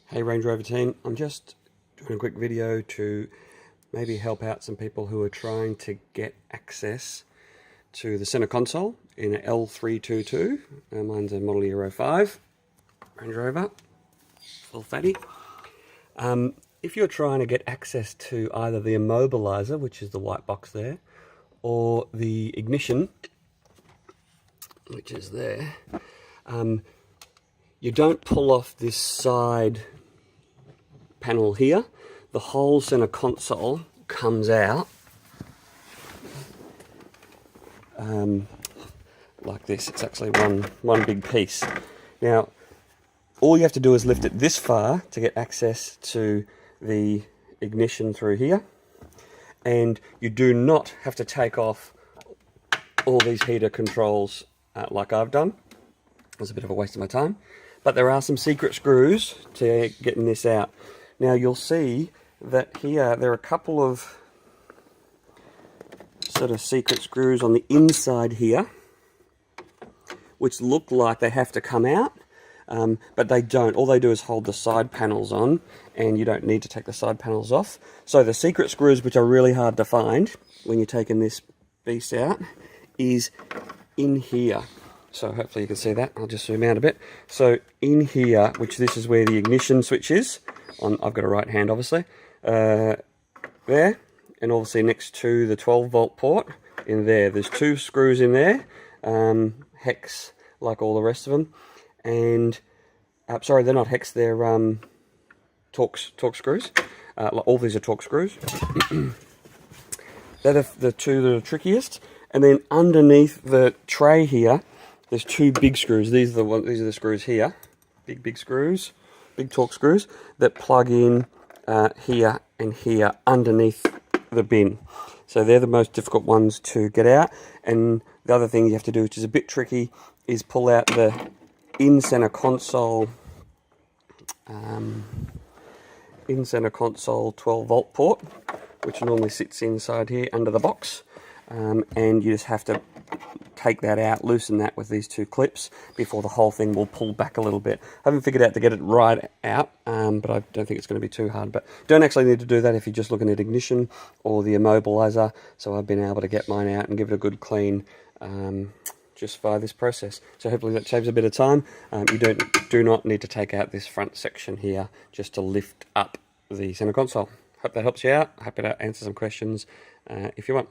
Hey Range Rover team, I'm just doing a quick video to maybe help out some people who are trying to get access to the center console in an L322. Mine's a model year 05 Range Rover, full fatty. If you're trying to get access to either the Immobiliser, which is the white box there, or the ignition, which is there, you don't pull off this side panel here. The whole center console comes out like this. It's actually one big piece. Now all you have to do is lift it this far to get access to the ignition through here, and you do not have to take off all these heater controls like I've done. It was a bit of a waste of my time, but there are some secret screws to getting this out. Now you'll see that here there are a couple of sort of secret screws on the inside here which look like they have to come out, but they don't. All they do is hold the side panels on, and you don't need to take the side panels off. So the secret screws, which are really hard to find when you're taking this beast out, is in here. So hopefully you can see that. I'll just zoom out a bit. So in here, which this is where the ignition switch is, I've got a right hand obviously, there, and obviously next to the 12 volt port in there. There's two screws in there, hex like all the rest of them, and sorry, they're not hex, they're Torx screws. All these are Torx screws. They're the two that are trickiest. And then underneath the tray here, there's two big screws. These are the screws here, big screws, big Torx screws that plug in here and here underneath the bin. So they're the most difficult ones to get out. And the other thing you have to do, which is a bit tricky, is pull out the in-center console 12 volt port, which normally sits inside here under the box. And you just have to take that out, loosen that with these two clips before the whole thing will pull back a little bit. I haven't figured out to get it right out, but I don't think it's going to be too hard. But don't actually need to do that if you're just looking at ignition or the Immobiliser. So I've been able to get mine out and give it a good clean just via this process. So hopefully that saves a bit of time. You do not need to take out this front section here just to lift up the center console. Hope that helps you out. Happy to answer some questions if you want.